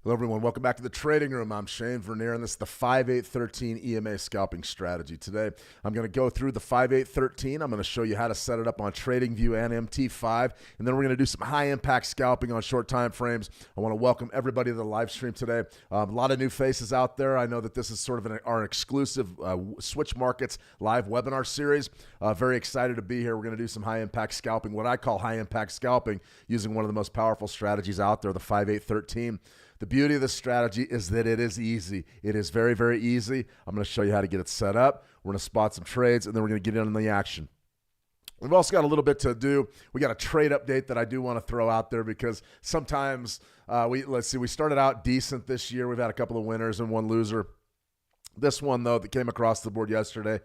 Hello, everyone. Welcome back to the Trading Room. I'm Shane Vernier, and this is the 5-8-13 EMA scalping strategy. Today, I'm going to go through the 5-8-13. I'm going to show you how to set it up on TradingView and MT5, and then we're going to do some high-impact scalping on short time frames. I want to welcome everybody to the live stream today. A lot of new faces out there. I know that this is sort of our exclusive Switch Markets live webinar series. Very excited to be here. We're going to do some high-impact scalping, what I call high-impact scalping, using one of the most powerful strategies out there, the 5-8-13. The beauty of this strategy is that it is easy. It is very, very easy. I'm going to show you how to get it set up. We're going to spot some trades, and then we're going to get into the action. We've also got a little bit to do. We got a trade update that I do want to throw out there because sometimes, we started out decent this year. We've had a couple of winners and one loser. This one, though, that came across the board yesterday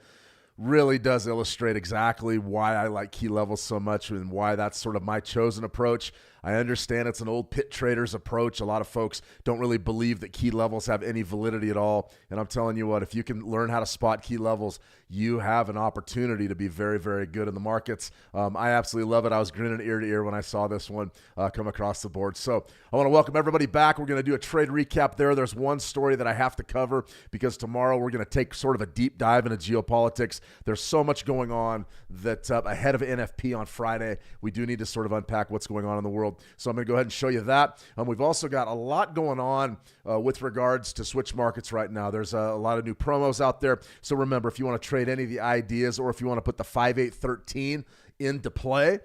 really does illustrate exactly why I like key levels so much and why that's sort of my chosen approach. I understand it's an old pit trader's approach. A lot of folks don't really believe that key levels have any validity at all. And I'm telling you what, if you can learn how to spot key levels, you have an opportunity to be very, very good in the markets. I absolutely love it. I was grinning ear to ear when I saw this one come across the board. So I want to welcome everybody back. We're going to do a trade recap there. There's one story that I have to cover because tomorrow we're going to take sort of a deep dive into geopolitics. There's so much going on that ahead of NFP on Friday, we do need to sort of unpack what's going on in the world. So I'm going to go ahead and show you that. We've also got a lot going on with regards to switch markets right now. There's a lot of new promos out there. So remember, if you want to trade any of the ideas or if you want to put the 5-8-13 into play,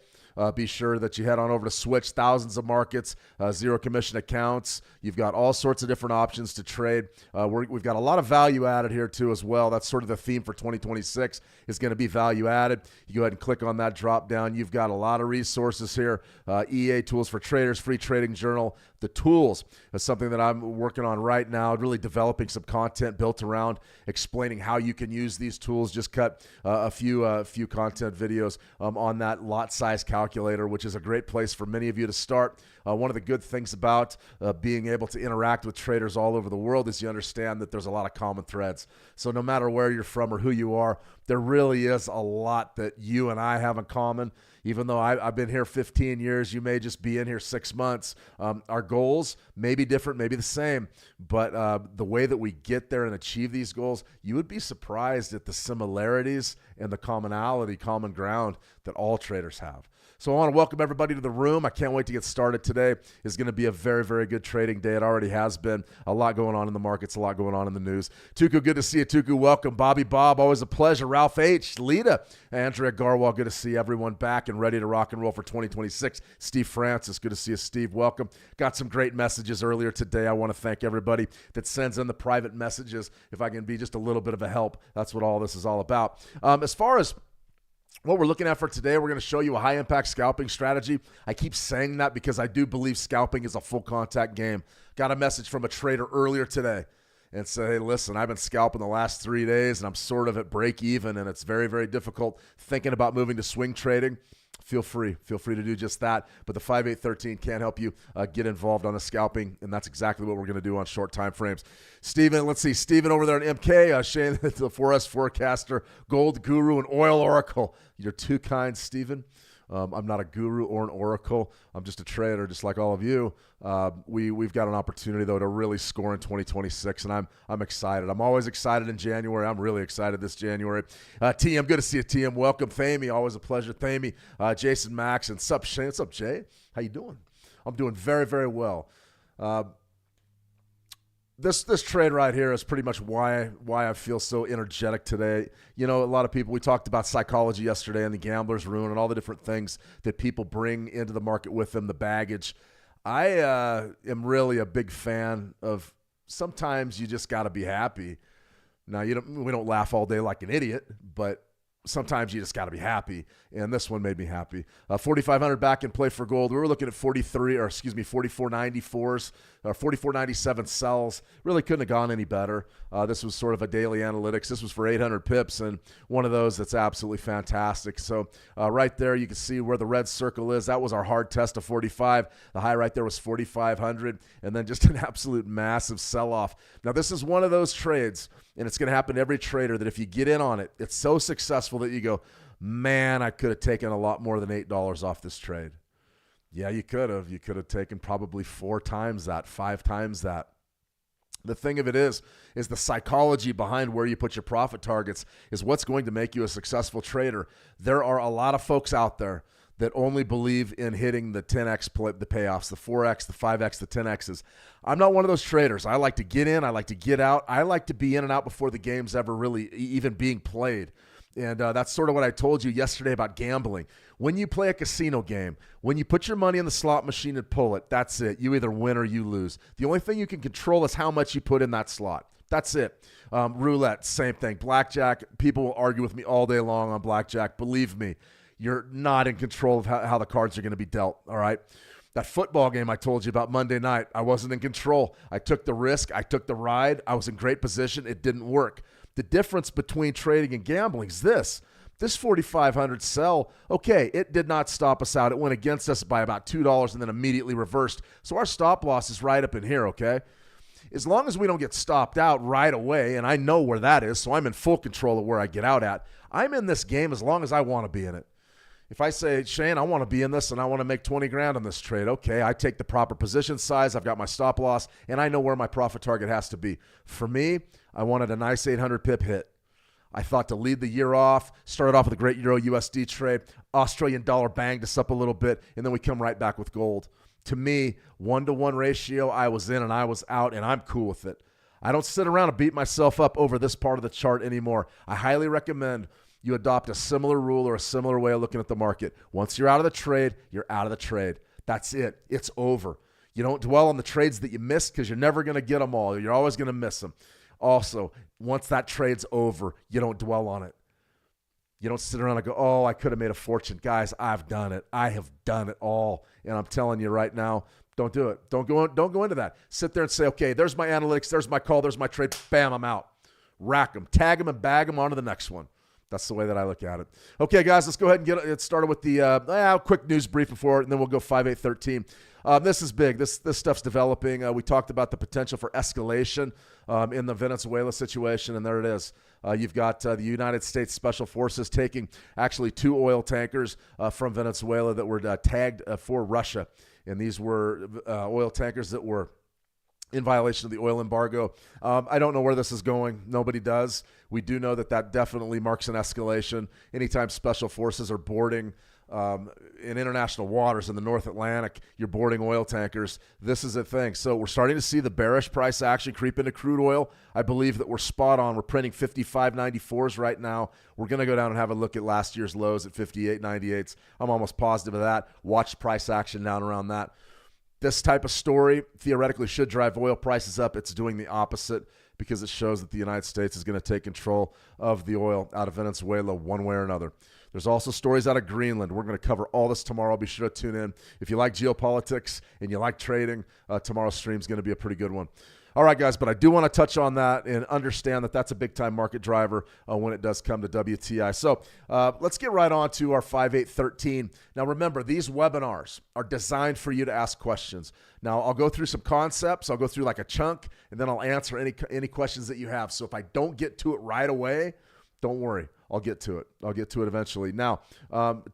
be sure that you head on over to Switch. Thousands of markets, zero commission accounts. You've got all sorts of different options to trade. We've got a lot of value added here too as well. That's sort of the theme for 2026 is going to be value added. You go ahead and click on that drop down. You've got a lot of resources here. EA Tools for Traders, Free Trading Journal. The tools is something that I'm working on right now, really developing some content built around explaining how you can use these tools. Just cut a few content videos on that lot size calculator, which is a great place for many of you to start. One of the good things about being able to interact with traders all over the world is you understand that there's a lot of common threads. So no matter where you're from or who you are, there really is a lot that you and I have in common. Even though I've been here 15 years, you may just be in here 6 months. Our goals may be different, maybe the same, but the way that we get there and achieve these goals, you would be surprised at the similarities and the commonality, common ground that all traders have. So I want to welcome everybody to the room. I can't wait to get started today. It's going to be a very, very good trading day. It already has been. A lot going on in the markets, a lot going on in the news. Tuku, good to see you. Tuku, welcome. Bobby Bob, always a pleasure. Ralph H., Lita, Andrea Garwal, good to see everyone back and ready to rock and roll for 2026. Steve Francis, good to see you, Steve. Welcome. Got some great messages earlier today. I want to thank everybody that sends in the private messages. If I can be just a little bit of a help, that's what all this is all about. As far as what we're looking at for today, we're going to show you a high-impact scalping strategy. I keep saying that because I do believe scalping is a full-contact game. Got a message from a trader earlier today and said, hey, listen, I've been scalping the last 3 days, and I'm sort of at break even, and it's very, very difficult thinking about moving to swing trading. Feel free to do just that. But the 5-8-13 can help you get involved on the scalping, and that's exactly what we're going to do on short time frames. Steven, let's see. Steven over there at MK, Shane, the Forex forecaster, gold guru, and oil oracle. You're too kind, Steven. I'm not a guru or an oracle. I'm just a trader, just like all of you. We've got an opportunity, though, to really score in 2026, and I'm excited. I'm always excited in January. I'm really excited this January. TM, good to see you, TM. Welcome, Thamey. Always a pleasure, Thamey. Jason Max, and sup, Shane. What's up, Jay? How you doing? I'm doing very, very well. This trade right here is pretty much why I feel so energetic today. You know, a lot of people, we talked about psychology yesterday and the gambler's ruin and all the different things that people bring into the market with them, the baggage. I am really a big fan of sometimes you just got to be happy. Now, we don't laugh all day like an idiot, but sometimes you just got to be happy, and this one made me happy. 4,500 back in play for gold. We were looking at 44.94s, 44.97 sells. Really couldn't have gone any better. This was sort of a daily analytics. This was for 800 pips, and one of those that's absolutely fantastic. So right there, you can see where the red circle is. That was our hard test of 45. The high right there was 4,500, and then just an absolute massive sell-off. Now, this is one of those trades, and it's going to happen to every trader, that if you get in on it, it's so successful that you go, man, I could have taken a lot more than $8 off this trade. Yeah, you could have. You could have taken probably 4 times that, 5 times that. The thing of it is the psychology behind where you put your profit targets is what's going to make you a successful trader. There are a lot of folks out there that only believe in hitting the 10x the payoffs, the 4x, the 5x, the 10x's. I'm not one of those traders. I like to get in. I like to get out. I like to be in and out before the game's ever really even being played. And that's sort of what I told you yesterday about gambling. When you play a casino game, when you put your money in the slot machine and pull it, that's it. You either win or you lose. The only thing you can control is how much you put in that slot. That's it. Roulette, same thing. Blackjack, people will argue with me all day long on blackjack. Believe me, you're not in control of how the cards are going to be dealt, all right? That football game I told you about Monday night, I wasn't in control. I took the risk. I took the ride. I was in great position. It didn't work. The difference between trading and gambling is this 4,500 sell, okay, it did not stop us out. It went against us by about $2 and then immediately reversed. So our stop loss is right up in here, okay? As long as we don't get stopped out right away, and I know where that is, so I'm in full control of where I get out at, I'm in this game as long as I want to be in it. If I say, Shane, I want to be in this and I want to make 20 grand on this trade, okay, I take the proper position size, I've got my stop loss, and I know where my profit target has to be. For me, I wanted a nice 800 pip hit. I thought to lead the year off, started off with a great Euro USD trade, Australian dollar banged us up a little bit, and then we come right back with gold. To me, 1-to-1 ratio, I was in and I was out, and I'm cool with it. I don't sit around and beat myself up over this part of the chart anymore. I highly recommend you adopt a similar rule or a similar way of looking at the market. Once you're out of the trade, you're out of the trade. That's it. It's over. You don't dwell on the trades that you missed because you're never going to get them all. You're always going to miss them. Also, once that trade's over, you don't dwell on it. You don't sit around and go, oh, I could have made a fortune. Guys, I've done it. I have done it all. And I'm telling you right now, don't do it. Don't go into that. Sit there and say, okay, there's my analytics, there's my call, there's my trade. Bam, I'm out. Rack them, tag them, and bag them on to the next one. That's the way that I look at it. Okay, guys, let's go ahead and get started with the quick news brief before, and then we'll go 5-8-13. This is big. This stuff's developing. We talked about the potential for escalation in the Venezuela situation, and there it is. You've got the United States Special Forces taking actually 2 oil tankers from Venezuela that were tagged for Russia, and these were oil tankers that were in violation of the oil embargo. I don't know where this is going. Nobody does. We do know that definitely marks an escalation. Anytime special forces are boarding in international waters in the North Atlantic, you're boarding oil tankers. This is a thing. So we're starting to see the bearish price action creep into crude oil. I believe that we're spot on. We're printing 55.94s right now. We're going to go down and have a look at last year's lows at 58.98s. I'm almost positive of that. Watch price action down around that. This type of story theoretically should drive oil prices up. It's doing the opposite because it shows that the United States is going to take control of the oil out of Venezuela one way or another. There's also stories out of Greenland. We're going to cover all this tomorrow. Be sure to tune in. If you like geopolitics and you like trading, tomorrow's stream is going to be a pretty good one. All right, guys, but I do want to touch on that and understand that that's a big-time market driver when it does come to WTI. So let's get right on to our 5-8-13. Now, remember, these webinars are designed for you to ask questions. Now, I'll go through some concepts. I'll go through like a chunk, and then I'll answer any questions that you have. So if I don't get to it right away, don't worry. I'll get to it. I'll get to it eventually. Now,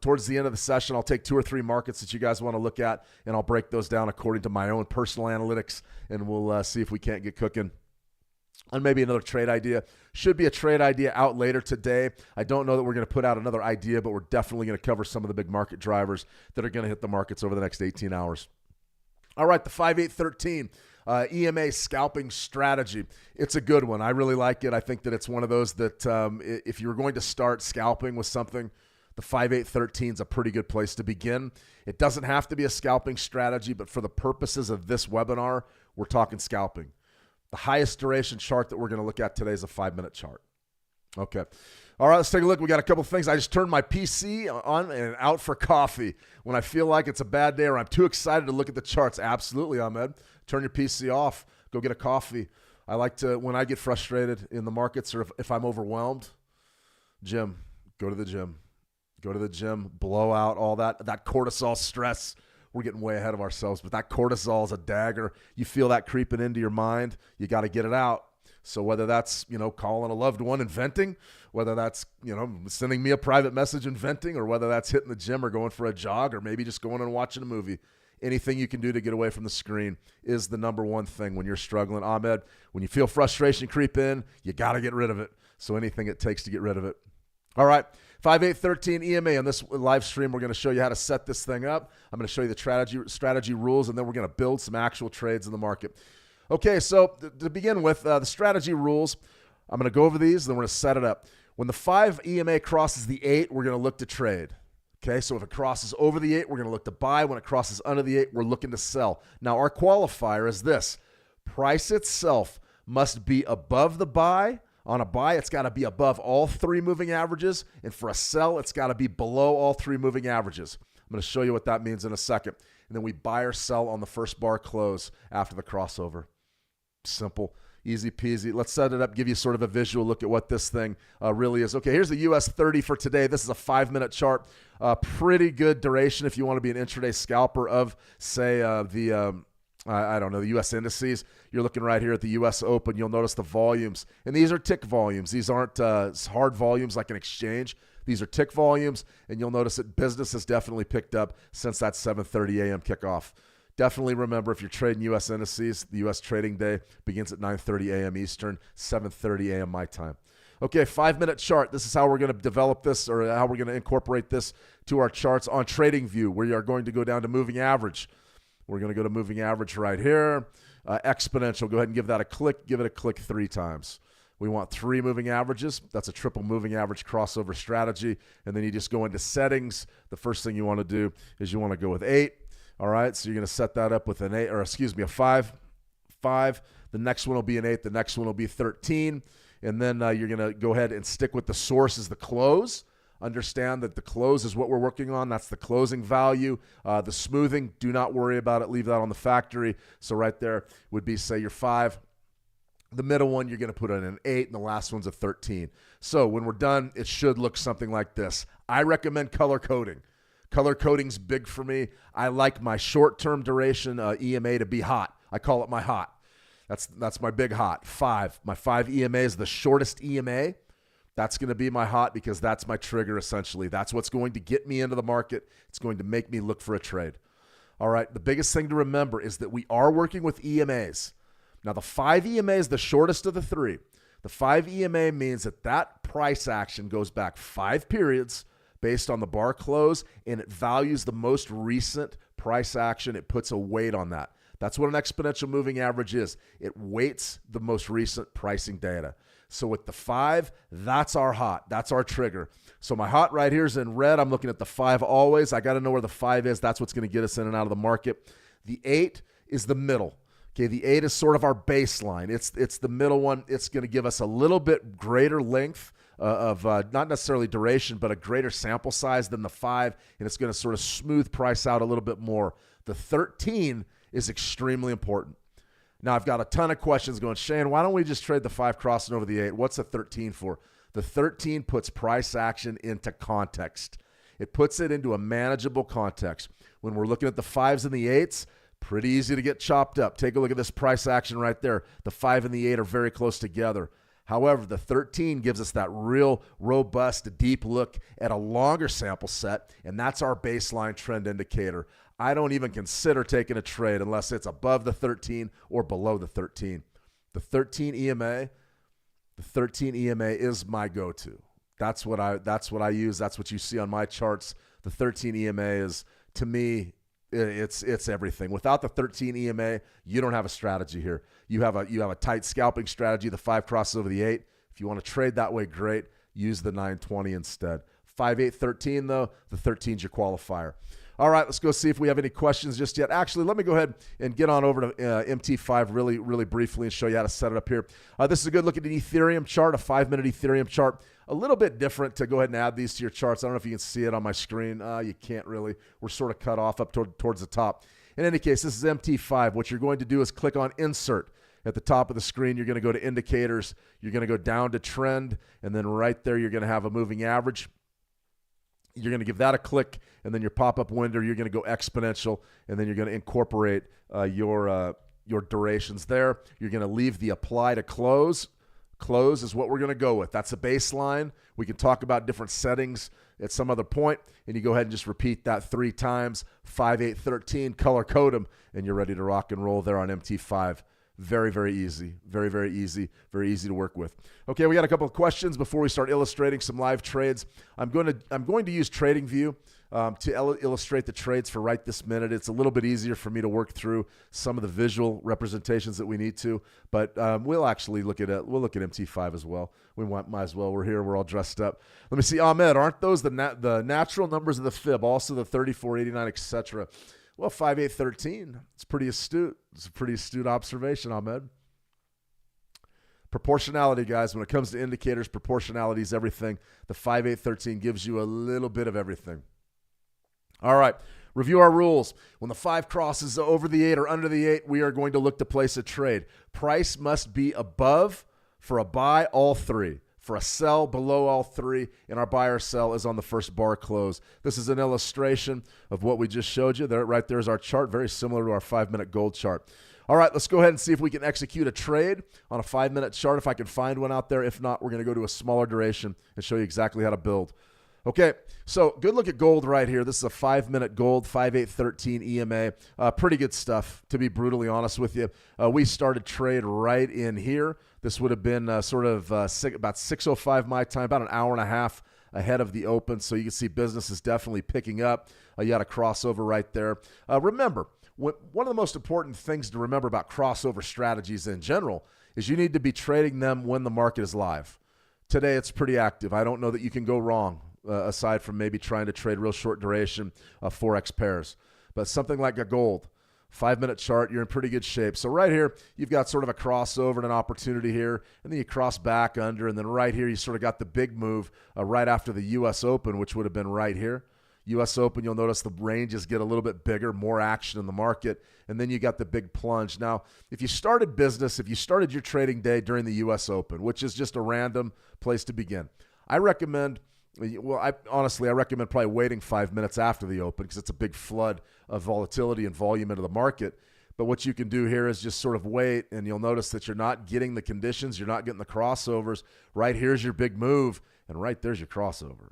towards the end of the session, I'll take 2 or 3 markets that you guys want to look at, and I'll break those down according to my own personal analytics, and we'll see if we can't get cooking. And maybe another trade idea. Should be a trade idea out later today. I don't know that we're going to put out another idea, but we're definitely going to cover some of the big market drivers that are going to hit the markets over the next 18 hours. All right, the 5813 EMA scalping strategy. It's a good one. I really like it. I think that it's one of those that if you're going to start scalping with something, the 5813 is a pretty good place to begin. It doesn't have to be a scalping strategy, but for the purposes of this webinar, we're talking scalping. The highest duration chart that we're going to look at today is a 5-minute chart. Okay. All right, let's take a look. We got a couple of things. I just turned my PC on and out for coffee. When I feel like it's a bad day or I'm too excited to look at the charts, absolutely, Ahmed. Turn your PC off. Go get a coffee. I like to, when I get frustrated in the markets or if I'm overwhelmed, gym. Go to the gym. Go to the gym. Blow out all that cortisol stress. We're getting way ahead of ourselves, but that cortisol is a dagger. You feel that creeping into your mind. You got to get it out. So whether that's, calling a loved one and venting, whether that's, sending me a private message and venting, or whether that's hitting the gym or going for a jog or maybe just going and watching a movie, anything you can do to get away from the screen is the number one thing when you're struggling. Ahmed, when you feel frustration creep in, you got to get rid of it. So anything it takes to get rid of it. All right. 5813 EMA. On this live stream, we're going to show you how to set this thing up. I'm going to show you the strategy rules, and then we're going to build some actual trades in the market. Okay, so to begin with, the strategy rules, I'm going to go over these, then we're going to set it up. When the 5 EMA crosses the 8, we're going to look to trade. Okay, so if it crosses over the 8, we're going to look to buy. When it crosses under the 8, we're looking to sell. Now, our qualifier is this. Price itself must be above the buy. On a buy, it's got to be above all 3 moving averages. And for a sell, it's got to be below all 3 moving averages. I'm going to show you what that means in a second. And then we buy or sell on the first bar close after the crossover. Simple, easy peasy. Let's set it up, give you sort of a visual look at what this thing really is. Okay, here's the US 30 for today. This is a 5-minute chart. Pretty good duration if you want to be an intraday scalper of, say, the US indices. You're looking right here at the US Open. You'll notice the volumes. And these are tick volumes. These aren't hard volumes like an exchange. These are tick volumes. And you'll notice that business has definitely picked up since that 7:30 a.m. kickoff. Definitely remember, if you're trading U.S. indices, the U.S. trading day begins at 9:30 a.m. Eastern, 7:30 a.m. my time. Okay, 5-minute chart. This is how we're going to develop this, or how we're going to incorporate this to our charts on TradingView. We are going to go down to moving average. We're going to go to moving average right here. Exponential. Go ahead and give that a click. Give it a click 3 times. We want 3 moving averages. That's a triple moving average crossover strategy. And then you just go into settings. The first thing you want to do is you want to go with 8. All right, so you're going to set that up with a 5. The next one will be an 8. The next one will be 13. And then you're going to go ahead and stick with the source as the close. Understand that the close is what we're working on. That's the closing value. The smoothing, do not worry about it. Leave that on the factory. So right there would be, say, your 5. The middle one, you're going to put in an 8, and the last one's a 13. So when we're done, it should look something like this. I recommend color coding. Color coding's big for me. I like my short-term duration EMA to be hot. I call it my hot. That's my big hot. 5. My 5 EMA is the shortest EMA. That's going to be my hot because that's my trigger, essentially. That's what's going to get me into the market. It's going to make me look for a trade. All right, the biggest thing to remember is that we are working with EMAs. Now, the 5 EMA is the shortest of the 3. The 5 EMA means that price action goes back 5 periods based on the bar close, and it values the most recent price action. It puts a weight on that. That's what an exponential moving average is. It weights the most recent pricing data. So with the 5, that's our hot. That's our trigger. So my hot right here is in red. I'm looking at the 5 always. I got to know where the 5 is. That's what's going to get us in and out of the market. The 8 is the middle. Okay, the 8 is sort of our baseline. It's the middle one. It's going to give us a little bit greater length of not necessarily duration, but a greater sample size than the 5, and it's going to sort of smooth price out a little bit more. The 13 is extremely important. Now, I've got a ton of questions going, Shane, why don't we just trade the 5 crossing over the 8? What's the 13 for? The 13 puts price action into context. It puts it into a manageable context. When we're looking at the 5s and the 8s, pretty easy to get chopped up. Take a look at this price action right there. The 5 and the 8 are very close together. However, the 13 gives us that real robust, deep look at a longer sample set, and that's our baseline trend indicator. I don't even consider taking a trade unless it's above the 13 or below the 13. The 13 EMA is my go-to. That's what I use. That's what you see on my charts. The 13 EMA is, to me, it's everything. Without the 13 EMA, you don't have a strategy here. You have a tight scalping strategy. The 5 crosses over the 8. If you want to trade that way, great. Use the 920 instead. 5, 8, 13 though. The 13's your qualifier. All right, let's go see if we have any questions just yet. Actually, let me go ahead and get on over to MT5 really, really briefly and show you how to set it up here. This is a good look at an Ethereum chart, a 5-minute Ethereum chart. A little bit different to go ahead and add these to your charts. I don't know if you can see it on my screen. You can't really. We're sort of cut off up towards the top. In any case, this is MT5. What you're going to do is click on Insert. At the top of the screen, you're going to go to Indicators. You're going to go down to Trend, and then right there, you're going to have a moving average. You're going to give that a click, and then your pop-up window, you're going to go exponential, and then you're going to incorporate your durations there. You're going to leave the apply to close. Close is what we're going to go with. That's a baseline. We can talk about different settings at some other point, and you go ahead and just repeat that 3 times, 5, 8, 13, color code them, and you're ready to rock and roll there on MT5. Very, very easy. Very, very easy. Very easy to work with. Okay, we got a couple of questions before we start illustrating some live trades. I'm going to use TradingView to illustrate the trades for right this minute. It's a little bit easier for me to work through some of the visual representations that we need to, but we'll actually look at it. We'll look at MT5 as well. Might as well. We're here. We're all dressed up. Let me see, Ahmed. Aren't those the natural numbers of the fib? Also the 34, 89, etc. Well, 5, 8, 13. It's pretty astute. It's a pretty astute observation, Ahmed. Proportionality, guys. When it comes to indicators, proportionality is everything. The 5, 8, 13 gives you a little bit of everything. All right. Review our rules. When the 5 crosses over the 8 or under the 8, we are going to look to place a trade. Price must be above for a buy, all 3. For a sell, below all 3, and our buy or sell is on the first bar close. This is an illustration of what we just showed you. There, right there is our chart, very similar to our 5-minute gold chart. All right, let's go ahead and see if we can execute a trade on a 5-minute chart, if I can find one out there. If not, we're going to go to a smaller duration and show you exactly how to build. Okay, so good look at gold right here. This is a 5-minute gold, 5, 8, 13 EMA. Pretty good stuff, to be brutally honest with you. We started trade right in here. This would have been about 6:05 my time, about an hour and a half ahead of the open. So you can see business is definitely picking up. You had a crossover right there. Remember, one of the most important things to remember about crossover strategies in general is you need to be trading them when the market is live. Today, it's pretty active. I don't know that you can go wrong, aside from maybe trying to trade real short duration Forex pairs. But something like a gold, 5-minute chart, you're in pretty good shape. So right here, you've got sort of a crossover and an opportunity here, and then you cross back under, and then right here, you sort of got the big move right after the U.S. Open, which would have been right here. U.S. Open, you'll notice the ranges get a little bit bigger, more action in the market, and then you got the big plunge. Now, if you started your trading day during the U.S. Open, which is just a random place to begin, I recommend probably waiting 5 minutes after the open because it's a big flood of volatility and volume into the market. But what you can do here is just sort of wait, and you'll notice that you're not getting the conditions. You're not getting the crossovers. Right here's your big move, and right there's your crossover.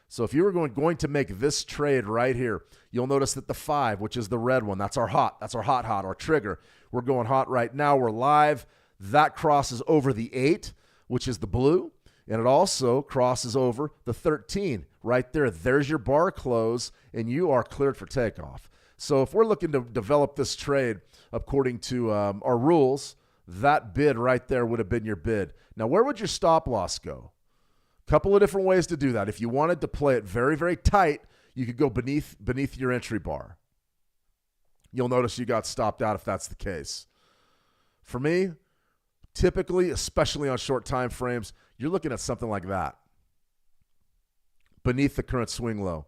So if you were going to make this trade right here, you'll notice that the 5, which is the red one, that's our hot, our trigger. We're going hot right now. We're live. That crosses over the 8, which is the blue. And it also crosses over the 13 right there. There's your bar close, and you are cleared for takeoff. So if we're looking to develop this trade according to our rules, that bid right there would have been your bid. Now, where would your stop loss go? A couple of different ways to do that. If you wanted to play it very, very tight, you could go beneath your entry bar. You'll notice you got stopped out if that's the case. For me, typically, especially on short time frames, you're looking at something like that, beneath the current swing low.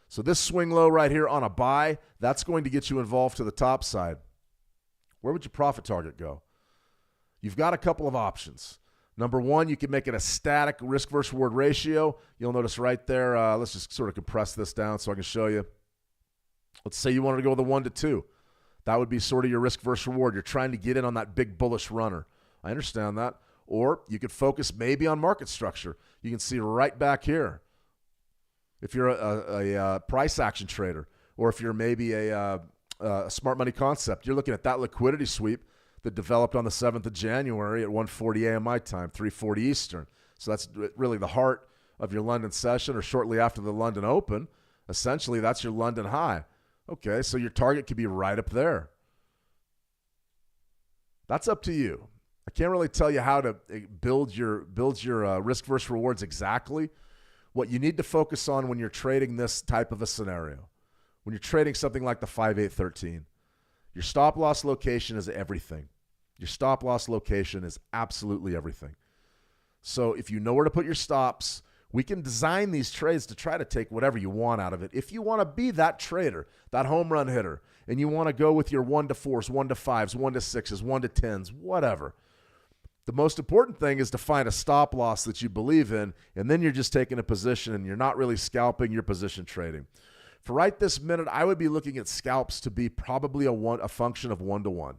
So this swing low right here on a buy, that's going to get you involved to the top side. Where would your profit target go? You've got a couple of options. Number one, you can make it a static risk versus reward ratio. You'll notice right there, let's just sort of compress this down so I can show you. Let's say you wanted to go with a 1 to 2. That would be sort of your risk versus reward. You're trying to get in on that big bullish runner. I understand that. Or you could focus maybe on market structure. You can see right back here. If you're a price action trader, or if you're maybe a smart money concept, you're looking at that liquidity sweep that developed on the 7th of January at 1:40 a.m. my time, 3:40 Eastern. So that's really the heart of your London session, or shortly after the London Open. Essentially, that's your London high. Okay, so your target could be right up there. That's up to you. I can't really tell you how to build your risk versus rewards exactly. What you need to focus on when you're trading this type of a scenario, when you're trading something like the 5-8-13, your stop loss location is everything. Your stop loss location is absolutely everything. So if you know where to put your stops, we can design these trades to try to take whatever you want out of it. If you want to be that trader, that home run hitter, and you want to go with your 1-4s, 1-5s, 1-6s, 1-10s, whatever. The most important thing is to find a stop loss that you believe in, and then you're just taking a position and you're not really scalping, you're position trading. For right this minute, I would be looking at scalps to be probably a function of 1-to-1.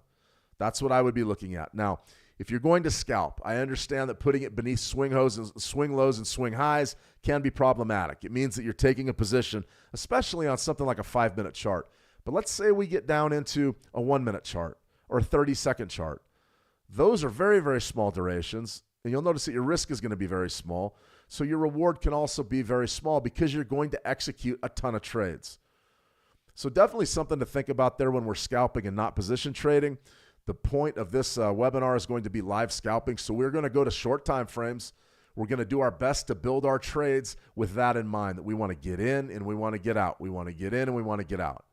That's what I would be looking at. Now, if you're going to scalp, I understand that putting it beneath swing lows and swing highs can be problematic. It means that you're taking a position, especially on something like a 5-minute chart. But let's say we get down into a 1-minute chart or a 30-second chart. Those are very, very small durations, and you'll notice that your risk is going to be very small. So your reward can also be very small because you're going to execute a ton of trades. So definitely something to think about there when we're scalping and not position trading. The point of this webinar is going to be live scalping. So we're going to go to short time frames. We're going to do our best to build our trades with that in mind, that we want to get in and we want to get out. We want to get in and we want to get out.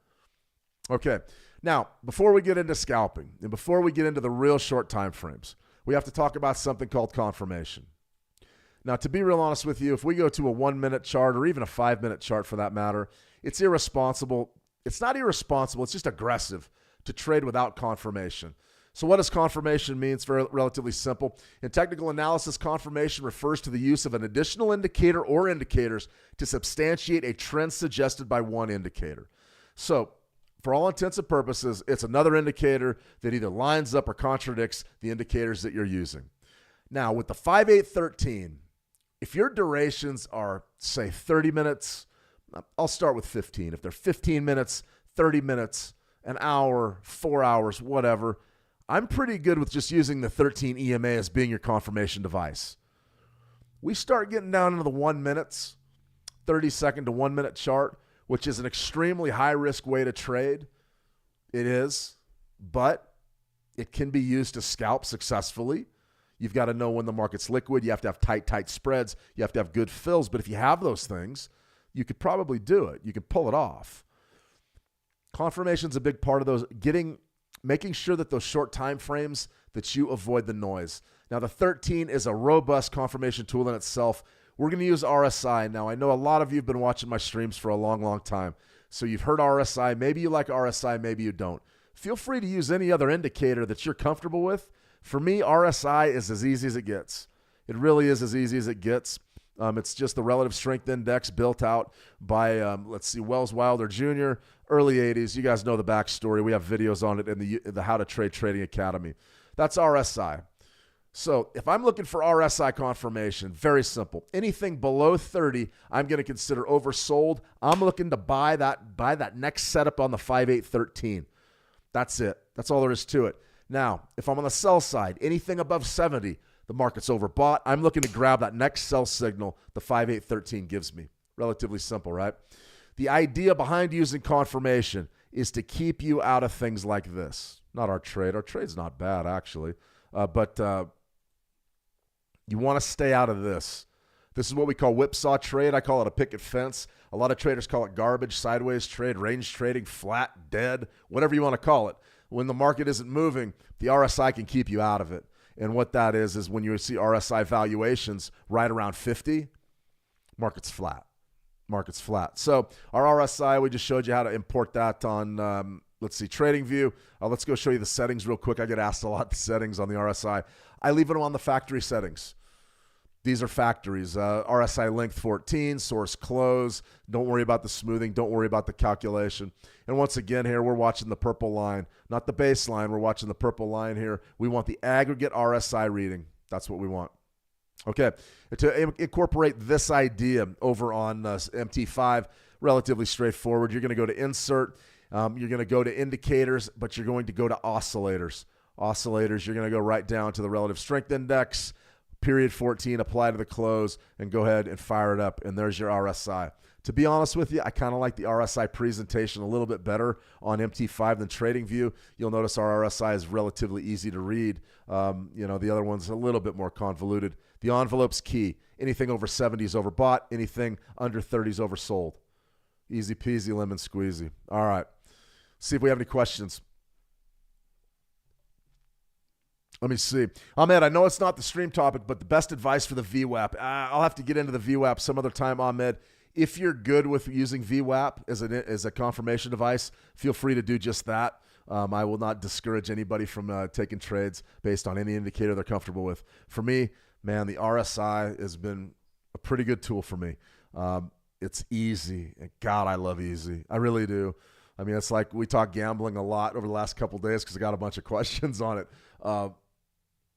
Okay. Now, before we get into scalping and before we get into the real short time frames, we have to talk about something called confirmation. Now, to be real honest with you, if we go to a 1-minute chart or even a 5-minute chart for that matter, it's irresponsible. It's not irresponsible. It's just aggressive to trade without confirmation. So what does confirmation mean? It's very relatively simple. In technical analysis, confirmation refers to the use of an additional indicator or indicators to substantiate a trend suggested by one indicator. So for all intents and purposes, it's another indicator that either lines up or contradicts the indicators that you're using. Now, with the 5-8-13, if your durations are, say, 30 minutes, I'll start with 15. If they're 15 minutes, 30 minutes, an hour, 4 hours, whatever, I'm pretty good with just using the 13 EMA as being your confirmation device. We start getting down into the 1 minutes, 30-second to 1 minute chart, which is an extremely high-risk way to trade. It is, but it can be used to scalp successfully. You've got to know when the market's liquid. You have to have tight spreads. You have to have good fills. But if you have those things, you could probably do it. You could pull it off. Confirmation's a big part of those, making sure that those short time frames, that you avoid the noise. Now, the 13 is a robust confirmation tool in itself. We're going to use RSI. Now, I know a lot of you have been watching my streams for a long, long time. So you've heard RSI. Maybe you like RSI. Maybe you don't. Feel free to use any other indicator that you're comfortable with. For me, RSI is as easy as it gets. It really is as easy as it gets. It's just the relative strength index built out by, Wells Wilder Jr., early 80s. You guys know the backstory. We have videos on it in the How to Trade Trading Academy. That's RSI. So if I'm looking for RSI confirmation, very simple. Anything below 30, I'm going to consider oversold. I'm looking to buy that next setup on the 5-8-13. That's it. That's all there is to it. Now, if I'm on the sell side, anything above 70, the market's overbought. I'm looking to grab that next sell signal the 5-8-13 gives me. Relatively simple, right? The idea behind using confirmation is to keep you out of things like this. Not our trade. Our trade's not bad, actually. But you want to stay out of this. This is what we call whipsaw trade. I call it a picket fence. A lot of traders call it garbage, sideways trade, range trading, flat, dead, whatever you want to call it. When the market isn't moving, the RSI can keep you out of it. And what that is when you see RSI valuations right around 50, market's flat. Market's flat. So our RSI, we just showed you how to import that on, TradingView. Let's go show you the settings real quick. I get asked a lot the settings on the RSI. I leave them on the factory settings. These are factories. RSI length 14, source close. Don't worry about the smoothing. Don't worry about the calculation. And once again here, we're watching the purple line, not the baseline. We're watching the purple line here. We want the aggregate RSI reading. That's what we want. Okay, to incorporate this idea over on MT5, relatively straightforward. You're going to go to insert, you're going to go to indicators, but you're going to go to oscillators. Oscillators, you're going to go right down to the relative strength index, period 14, apply to the close, and go ahead and fire it up, and there's your RSI. To be honest with you, I kind of like the RSI presentation a little bit better on MT5 than TradingView. You'll notice our RSI is relatively easy to read. The other one's a little bit more convoluted. The envelope's key. Anything over 70 is overbought. Anything under 30 is oversold. Easy peasy, lemon squeezy. All right. See if we have any questions. Let me see. Ahmed, I know it's not the stream topic, but the best advice for the VWAP. I'll have to get into the VWAP some other time, Ahmed. If you're good with using VWAP as a confirmation device, feel free to do just that. I will not discourage anybody from taking trades based on any indicator they're comfortable with. For me, man, the RSI has been a pretty good tool for me. It's easy. And God, I love easy. I really do. I mean, it's like we talk gambling a lot over the last couple of days because I got a bunch of questions on it.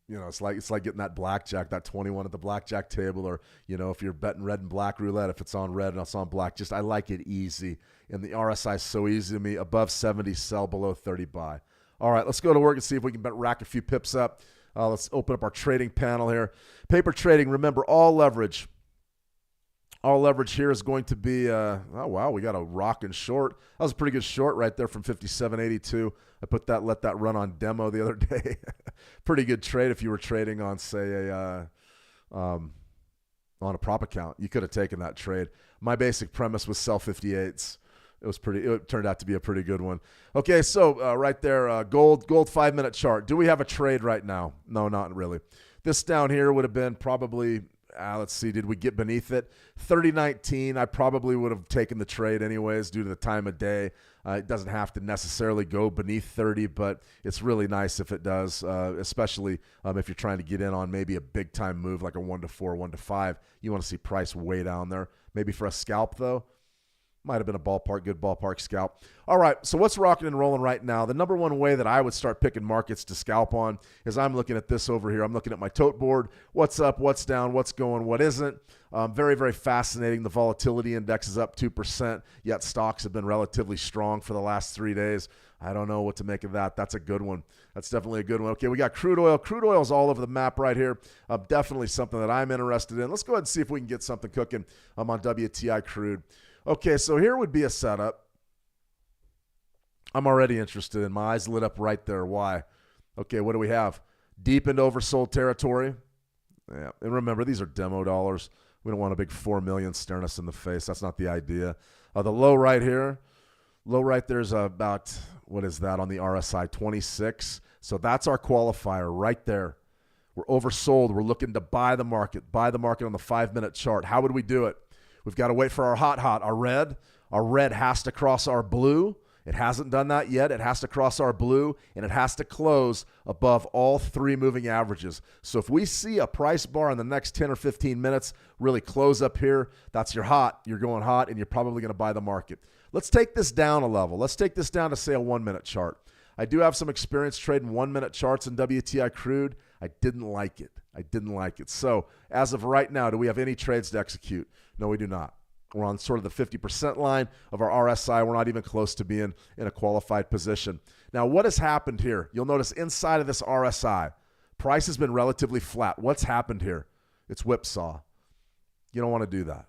It's like getting that blackjack, that 21 at the blackjack table, or, if you're betting red and black roulette, if it's on red and it's on black, I like it easy. And the RSI is so easy to me. Above 70, sell. Below 30, buy. All right, let's go to work and see if we can rack a few pips up. Let's open up our trading panel here. Paper trading, remember, all leverage. All leverage here is going to be, oh, wow, we got a rocking short. That was a pretty good short right there from 57.82. I let that run on demo the other day. Pretty good trade if you were trading on, say, on a prop account. You could have taken that trade. My basic premise was sell 58s. It turned out to be a pretty good one. Okay, so right there, gold 5-minute chart. Do we have a trade right now? No, not really. This down here would have been probably, let's see, did we get beneath it? 30.19, I probably would have taken the trade anyways due to the time of day. It doesn't have to necessarily go beneath 30, but it's really nice if it does, especially if you're trying to get in on maybe a big-time move like a 1 to 4, 1 to 5. You want to see price way down there. Maybe for a scalp, though. Might have been a good ballpark scalp. All right, so what's rocking and rolling right now? The number one way that I would start picking markets to scalp on is I'm looking at this over here. I'm looking at my tote board. What's up, what's down, what's going, what isn't. Very, very fascinating. The volatility index is up 2%, yet stocks have been relatively strong for the last 3 days. I don't know what to make of that. That's a good one. That's definitely a good one. Okay, we got crude oil. Crude oil is all over the map right here. Definitely something that I'm interested in. Let's go ahead and see if we can get something cooking on WTI crude. Okay, so here would be a setup. I'm already interested in. My eyes lit up right there. Why? Okay, what do we have? Deep into oversold territory. Yeah, and remember, these are demo dollars. We don't want a big 4 million staring us in the face. That's not the idea. The low right here. Low right there is about, what is that on the RSI? 26. So that's our qualifier right there. We're oversold. We're looking to buy the market. Buy the market on the 5-minute chart. How would we do it? We've got to wait for our hot, our red. Our red has to cross our blue. It hasn't done that yet. It has to cross our blue, and it has to close above all 3 moving averages. So if we see a price bar in the next 10 or 15 minutes really close up here, that's your hot. You're going hot, and you're probably going to buy the market. Let's take this down a level. Let's take this down to, say, a 1-minute chart. I do have some experience trading 1-minute charts in WTI crude. I didn't like it. So as of right now, do we have any trades to execute? No, we do not. We're on sort of the 50% line of our RSI. We're not even close to being in a qualified position. Now, what has happened here? You'll notice inside of this RSI, price has been relatively flat. What's happened here? It's whipsaw. You don't want to do that.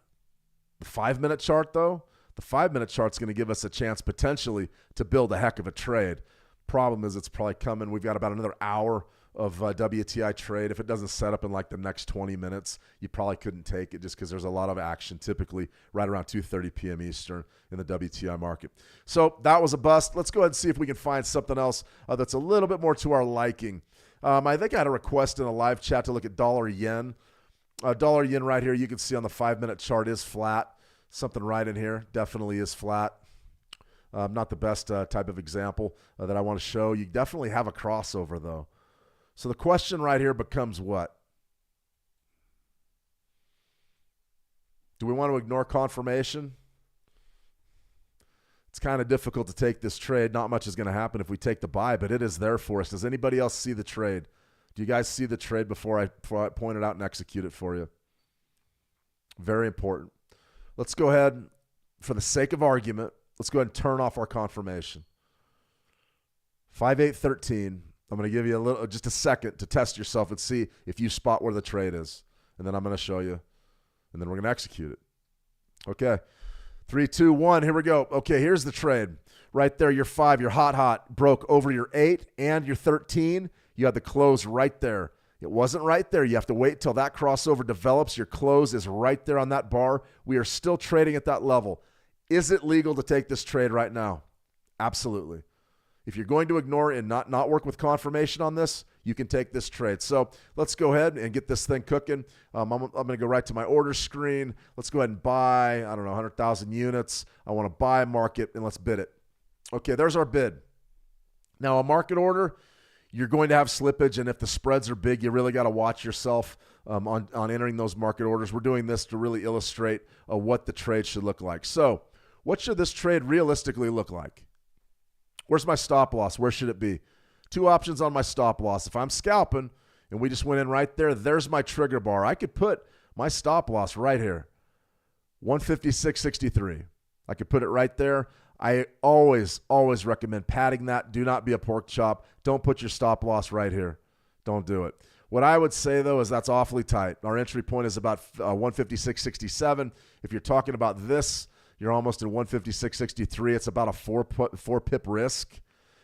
The 5-minute chart, though, the 5-minute chart's going to give us a chance potentially to build a heck of a trade. Problem is it's probably coming. We've got about another hour of WTI trade. If it doesn't set up in like the next 20 minutes, you probably couldn't take it just because there's a lot of action typically right around 2:30 p.m. Eastern in the WTI market. So that was a bust. Let's go ahead and see if we can find something else that's a little bit more to our liking. I think I had a request in a live chat to look at dollar yen. Dollar yen right here, you can see on the 5-minute chart is flat. Something right in here definitely is flat. Not the best type of example that I want to show. You definitely have a crossover though. So the question right here becomes what? Do we want to ignore confirmation? It's kind of difficult to take this trade. Not much is going to happen if we take the buy, but it is there for us. Does anybody else see the trade? Do you guys see the trade before I point it out and execute it for you? Very important. Let's go ahead, for the sake of argument, let's go ahead and turn off our confirmation. 5/8/13. I'm going to give you just a second to test yourself and see if you spot where the trade is. And then I'm going to show you. And then we're going to execute it. Okay. 3, 2, 1. Here we go. Okay, here's the trade. Right there, your 5, your hot, broke over your 8 and your 13. You had the close right there. It wasn't right there. You have to wait till that crossover develops. Your close is right there on that bar. We are still trading at that level. Is it legal to take this trade right now? Absolutely. If you're going to ignore it and not work with confirmation on this, you can take this trade. So let's go ahead and get this thing cooking. I'm going to go right to my order screen. Let's go ahead and buy, 100,000 units. I want to buy a market, and let's bid it. Okay, there's our bid. Now, a market order, you're going to have slippage, and if the spreads are big, you really got to watch yourself on entering those market orders. We're doing this to really illustrate what the trade should look like. So what should this trade realistically look like? Where's my stop loss? Where should it be? 2 options on my stop loss. If I'm scalping and we just went in right there, there's my trigger bar. I could put my stop loss right here, 156.63. I could put it right there. I always recommend padding that. Do not be a pork chop. Don't put your stop loss right here. Don't do it. What I would say, though, is that's awfully tight. Our entry point is about 156.67. If you're talking about this, you're almost at 156.63. It's about a 4 pip risk.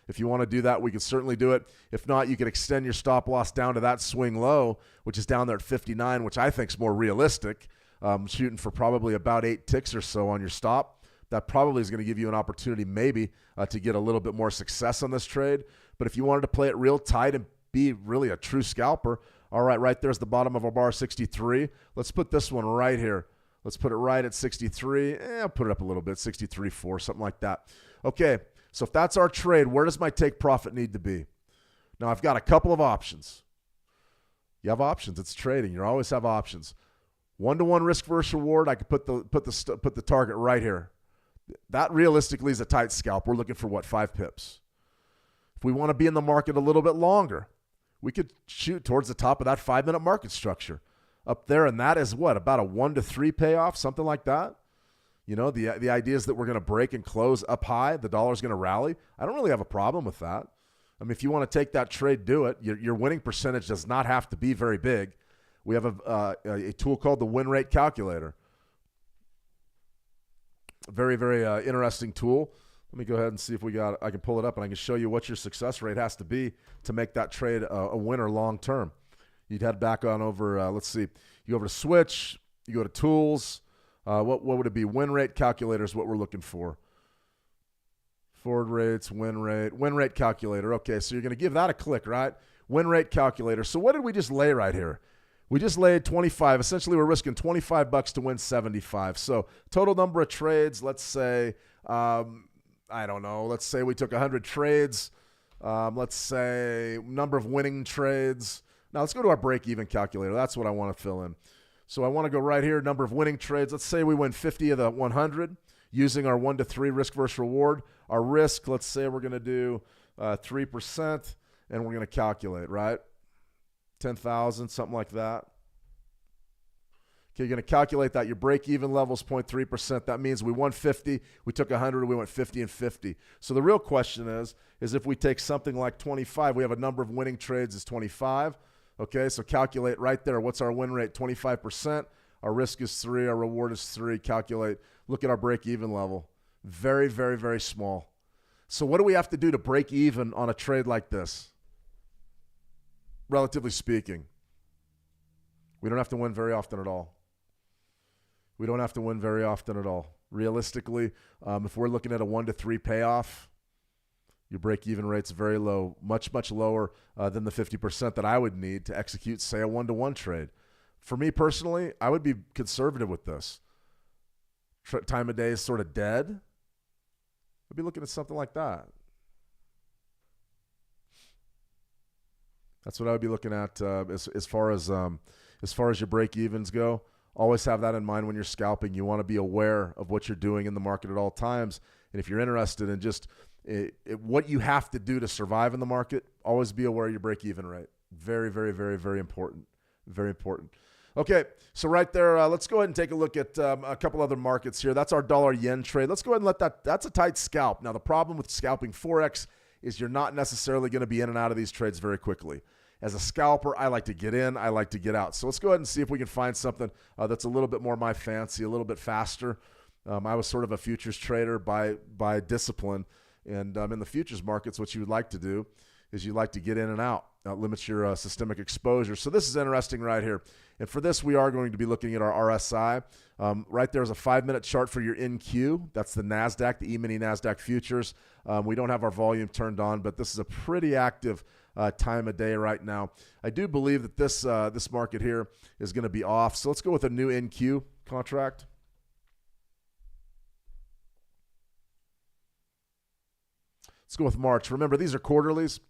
If you want to do that, we can certainly do it. If not, you can extend your stop loss down to that swing low, which is down there at 59, which I think is more realistic, shooting for probably about 8 ticks or so on your stop. That probably is going to give you an opportunity maybe to get a little bit more success on this trade. But if you wanted to play it real tight and be really a true scalper, all right there's the bottom of our bar, 63. Let's put this one right here. Let's put it right at 63. I'll put it up a little bit, 63.4, something like that. Okay, so if that's our trade, where does my take profit need to be? Now, I've got a couple of options. You have options. It's trading. You always have options. 1-to-1 risk versus reward. I could put the target right here. That realistically is a tight scalp. We're looking for, 5 pips. If we want to be in the market a little bit longer, we could shoot towards the top of that 5-minute market structure up there, and that is about a 1 to 3 payoff, something like that. You know, the idea is that we're going to break and close up high. The dollar's going to rally. I don't really have a problem with that. I mean, if you want to take that trade, do it. Your winning percentage does not have to be very big. We have a tool called the win rate calculator. Very, very interesting tool. Let me go ahead and see if I can pull it up and I can show you what your success rate has to be to make that trade a winner long term. You'd head back on over, let's see, you go over to switch, you go to tools. What would it be? Win rate calculator is what we're looking for. Forward rates, win rate calculator. Okay, so you're going to give that a click, right? Win rate calculator. So what did we just lay right here? We just laid 25. Essentially, we're risking $25 to win 75. So total number of trades, let's say, I don't know. Let's say we took 100 trades. Let's say number of winning trades. Now let's go to our break-even calculator. That's what I want to fill in. So I want to go right here, number of winning trades. Let's say we win 50 of the 100 using our 1 to 3 risk versus reward. Our risk, let's say we're going to do 3%, and we're going to calculate, right? 10,000, something like that. Okay, you're going to calculate that. Your break-even level is 0.3%. That means we won 50. We took 100. We went 50 and 50. So the real question is if we take something like 25, we have a number of winning trades is 25. Okay, so calculate right there. What's our win rate? 25%. Our risk is 3. Our reward is 3. Calculate. Look at our break-even level. Very, very, very small. So what do we have to do to break even on a trade like this? Relatively speaking, we don't have to win very often at all. We don't have to win very often at all. Realistically, if we're looking at a 1 to 3 payoff, your break-even rate's very low, much, much lower than the 50% that I would need to execute, say, a 1-to-1 trade. For me personally, I would be conservative with this. Time of day is sort of dead. I'd be looking at something like that. That's what I would be looking at as far as your break-evens go. Always have that in mind when you're scalping. You want to be aware of what you're doing in the market at all times. And if you're interested in just what you have to do to survive in the market, always be aware of your break-even rate. Very, very, very, very important. Very important. Okay, so right there, let's go ahead and take a look at a couple other markets here. That's our dollar-yen trade. Let's go ahead and let that's a tight scalp. Now, the problem with scalping Forex is you're not necessarily going to be in and out of these trades very quickly. As a scalper, I like to get in, I like to get out. So let's go ahead and see if we can find something that's a little bit more my fancy, a little bit faster. I was sort of a futures trader by discipline, and in the futures markets, what you would like to do is you like to get in and out. That limits your systemic exposure. So this is interesting right here. And for this, we are going to be looking at our RSI. Right there is a 5-minute chart for your NQ. That's the NASDAQ, the E-mini NASDAQ futures. We don't have our volume turned on, but this is a pretty active time of day right now. I do believe that this market here is going to be off. So let's go with a new NQ contract. Let's go with March. Remember, these are quarterlies.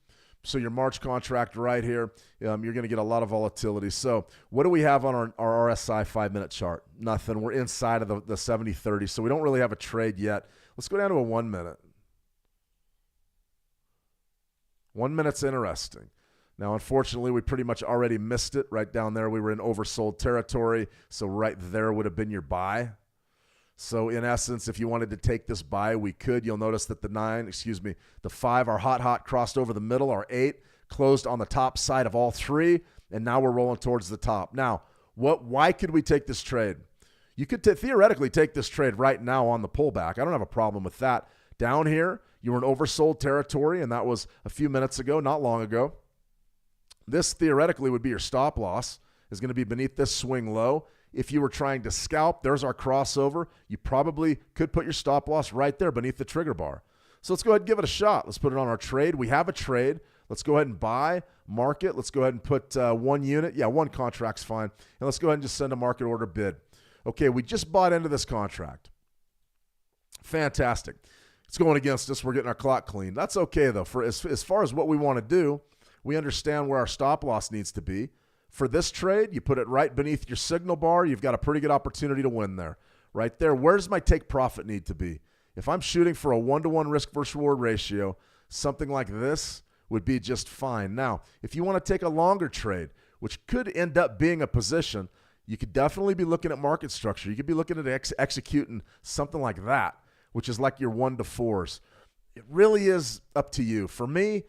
So your March contract right here, you're going to get a lot of volatility. So what do we have on our RSI 5-minute chart? Nothing. We're inside of the 70-30, so we don't really have a trade yet. Let's go down to a 1 minute. 1 minute's interesting. Now, unfortunately, we pretty much already missed it. Right down there, we were in oversold territory, so right there would have been your buy. So in essence, if you wanted to take this buy, we could. You'll notice that the 5, our hot crossed over the middle. Our 8 closed on the top side of all 3, and now we're rolling towards the top. Now, why could we take this trade? You could theoretically take this trade right now on the pullback. I don't have a problem with that. Down here, you were in oversold territory, and that was a few minutes ago, not long ago. This theoretically would be your stop loss, is going to be beneath this swing low. If you were trying to scalp, there's our crossover. You probably could put your stop loss right there beneath the trigger bar. So let's go ahead and give it a shot. Let's put it on our trade. We have a trade. Let's go ahead and buy, market. Let's go ahead and put 1 unit. Yeah, 1 contract's fine. And let's go ahead and just send a market order bid. Okay, we just bought into this contract. Fantastic. It's going against us. We're getting our clock cleaned. That's okay, though. For as far as what we want to do, we understand where our stop loss needs to be. For this trade, you put it right beneath your signal bar. You've got a pretty good opportunity to win there. Right there, where does my take profit need to be? If I'm shooting for a 1-to-1 risk versus reward ratio, something like this would be just fine. Now, if you want to take a longer trade, which could end up being a position, you could definitely be looking at market structure. You could be looking at executing something like that, which is like your 1-to-4s. It really is up to you. For me,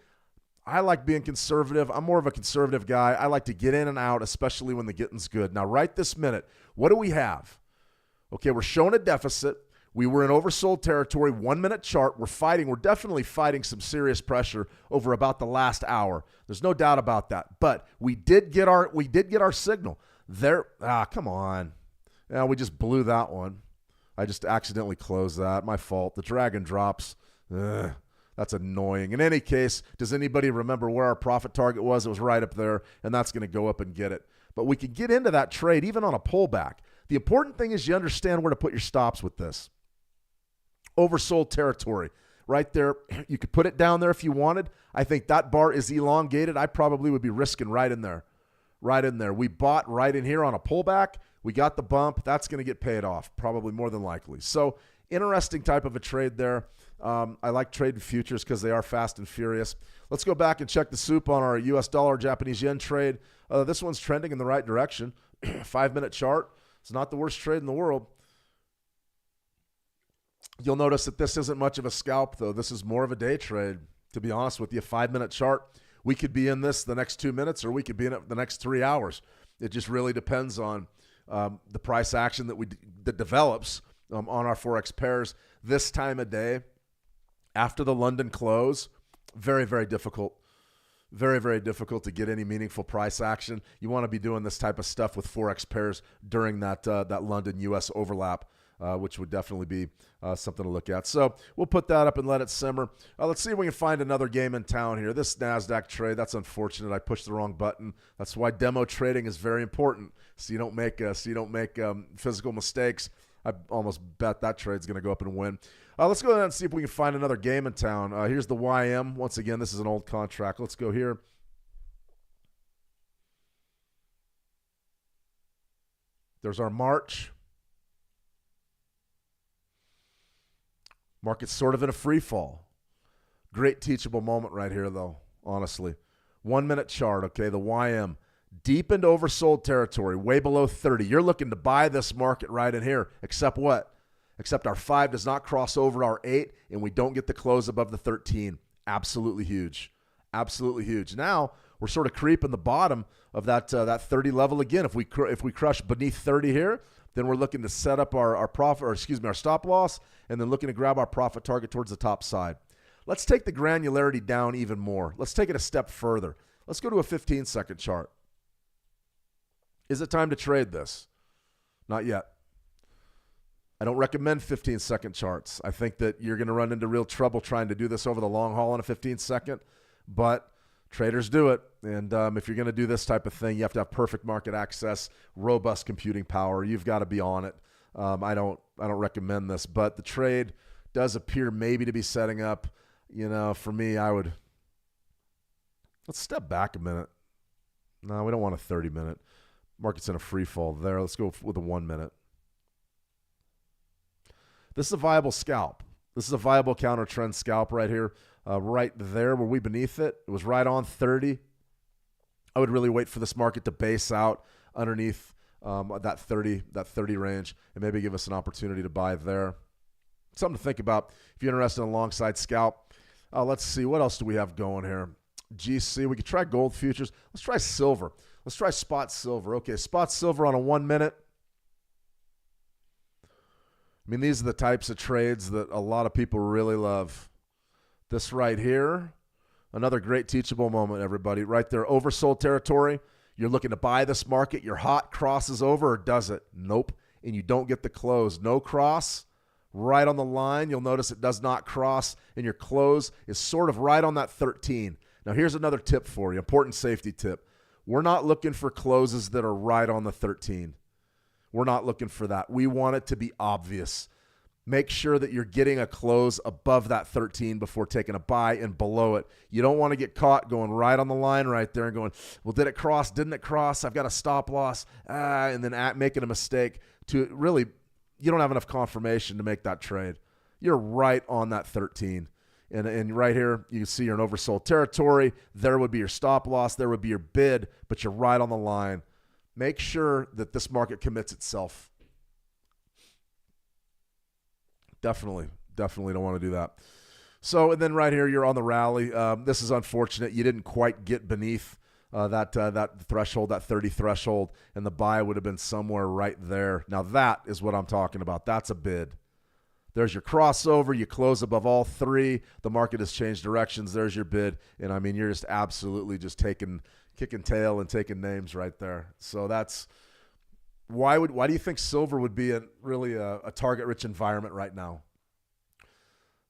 I like being conservative. I'm more of a conservative guy. I like to get in and out, especially when the getting's good. Now, right this minute, what do we have? Okay, we're showing a deficit. We were in oversold territory, 1-minute chart. We're fighting. We're definitely fighting some serious pressure over about the last hour. There's no doubt about that. But we did get our signal. There, come on. Yeah, we just blew that one. I just accidentally closed that. My fault. The dragon drops. That's annoying. In any case, does anybody remember where our profit target was? It was right up there, and that's going to go up and get it. But we can get into that trade even on a pullback. The important thing is you understand where to put your stops with this. Oversold territory. Right there, you could put it down there if you wanted. I think that bar is elongated. I probably would be risking right in there. Right in there. We bought right in here on a pullback. We got the bump. That's going to get paid off, probably more than likely. So interesting type of a trade there. I like trading futures because they are fast and furious. Let's go back and check the soup on our US dollar Japanese yen trade. This one's trending in the right direction. 5-minute chart. It's not the worst trade in the world. You'll notice that this isn't much of a scalp, though. This is more of a day trade, to be honest with you. 5-minute chart. We could be in this the next 2 minutes, or we could be in it the next 3 hours. It just really depends on the price action that develops on our Forex pairs this time of day. After the London close, very, very difficult. Very, very difficult to get any meaningful price action. You want to be doing this type of stuff with Forex pairs during that London-U.S. overlap, which would definitely be something to look at. So we'll put that up and let it simmer. Let's see if we can find another game in town here. This NASDAQ trade, that's unfortunate. I pushed the wrong button. That's why demo trading is very important, so you don't make physical mistakes. I almost bet that trade's going to go up and win. Let's go ahead and see if we can find another game in town. Here's the YM. Once again, this is an old contract. Let's go here. There's our March. Market's sort of in a free fall. Great teachable moment right here, though, honestly. 1 minute chart, okay, the YM, deep into oversold territory, way below 30. You're looking to buy this market right in here, except what? Except our 5 does not cross over our 8, and we don't get the close above the 13. Absolutely huge. Absolutely huge. Now, we're sort of creeping the bottom of that 30 level again. If we crush beneath 30 here, then we're looking to set up our profit, or excuse me, our stop loss, and then looking to grab our profit target towards the top side. Let's take the granularity down even more. Let's take it a step further. Let's go to a 15-second chart. Is it time to trade this? Not yet. I don't recommend 15-second charts. I think that you're going to run into real trouble trying to do this over the long haul in a 15-second, but traders do it. And if you're going to do this type of thing, you have to have perfect market access, robust computing power. You've got to be on it. I don't recommend this, but the trade does appear maybe to be setting up. You know, for me, let's step back a minute. No, we don't want a 30-minute. Market's in a free fall there. Let's go with a 1 minute. This is a viable scalp. This is a viable counter trend scalp right here. Right there, were we beneath it? It was right on 30. I would really wait for this market to base out underneath that 30 range and maybe give us an opportunity to buy there. Something to think about if you're interested in a long side scalp. Let's see, what else do we have going here? GC, we could try gold futures. Let's try silver. Let's try spot silver. Okay, spot silver on a 1 minute. I mean, these are the types of trades that a lot of people really love. This right here, another great teachable moment, everybody. Right there, oversold territory. You're looking to buy this market. Your hot crosses over, or does it? Nope. And you don't get the close. No cross. Right on the line. You'll notice it does not cross, and your close is sort of right on that 13. Now, here's another tip for you, important safety tip. We're not looking for closes that are right on the 13. We're not looking for that. We want it to be obvious. Make sure that you're getting a close above that 13 before taking a buy and below it. You don't want to get caught going right on the line right there and going, well, did it cross? Didn't it cross? I've got a stop loss. And then making a mistake to really, you don't have enough confirmation to make that trade. You're right on that 13. And right here, you can see you're in oversold territory. There would be your stop loss. There would be your bid, but you're right on the line. Make sure that this market commits itself. Definitely don't want to do that. So, and then right here, you're on the rally. This is unfortunate. You didn't quite get beneath that threshold, that 30 threshold, and the buy would have been somewhere right there. Now, that is what I'm talking about. That's a bid. There's your crossover. You close above all 3. The market has changed directions. There's your bid. And, I mean, you're just absolutely just kicking tail and taking names right there. So that's why do you think silver would be really a target-rich environment right now?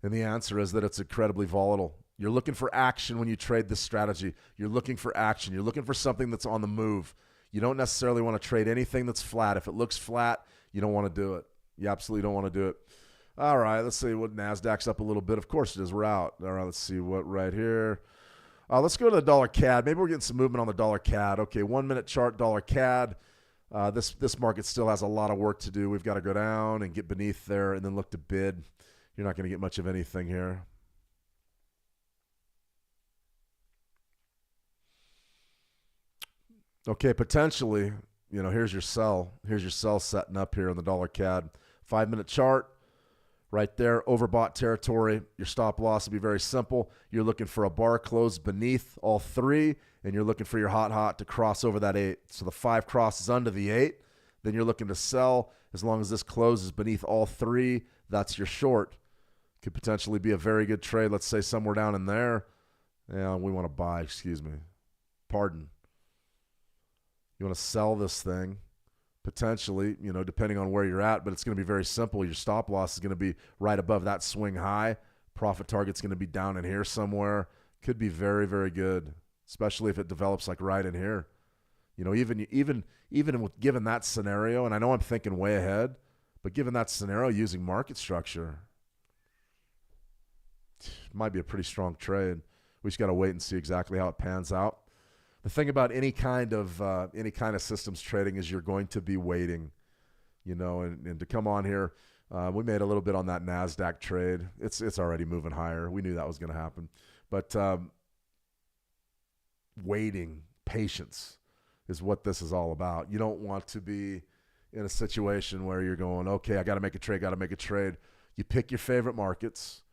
And the answer is that it's incredibly volatile. You're looking for action when you trade this strategy. You're looking for action. You're looking for something that's on the move. You don't necessarily want to trade anything that's flat. If it looks flat, you don't want to do it. You absolutely don't want to do it. All right, let's see what NASDAQ's up a little bit. Of course it is. We're out. All right, let's see what right here. Let's go to the dollar CAD. Maybe we're getting some movement on the dollar CAD. Okay, 1 minute chart, dollar CAD. This market still has a lot of work to do. We've got to go down and get beneath there and then look to bid. You're not going to get much of anything here. Okay, potentially, here's your sell. Here's your sell setting up here on the dollar CAD. 5 minute chart. Right there, overbought territory. Your stop loss will be very simple. You're looking for a bar close beneath all 3, and you're looking for your hot to cross over that 8. So the 5 crosses under the 8. Then you're looking to sell. As long as this closes beneath all 3, that's your short. Could potentially be a very good trade. Let's say somewhere down in there. Yeah, we want to buy, excuse me. Pardon. You want to sell this thing. Potentially, depending on where you're at, but it's going to be very simple. Your stop loss is going to be right above that swing high. Profit target's going to be down in here somewhere. Could be very, very good, especially if it develops like right in here. Even with given that scenario, and I know I'm thinking way ahead, but given that scenario using market structure, it might be a pretty strong trade. We just got to wait and see exactly how it pans out. The thing about any kind of systems trading is you're going to be waiting, and to come on here, we made a little bit on that NASDAQ trade. It's already moving higher. We knew that was going to happen, but waiting, patience is what this is all about. You don't want to be in a situation where you're going, okay, I got to make a trade. You pick your favorite markets,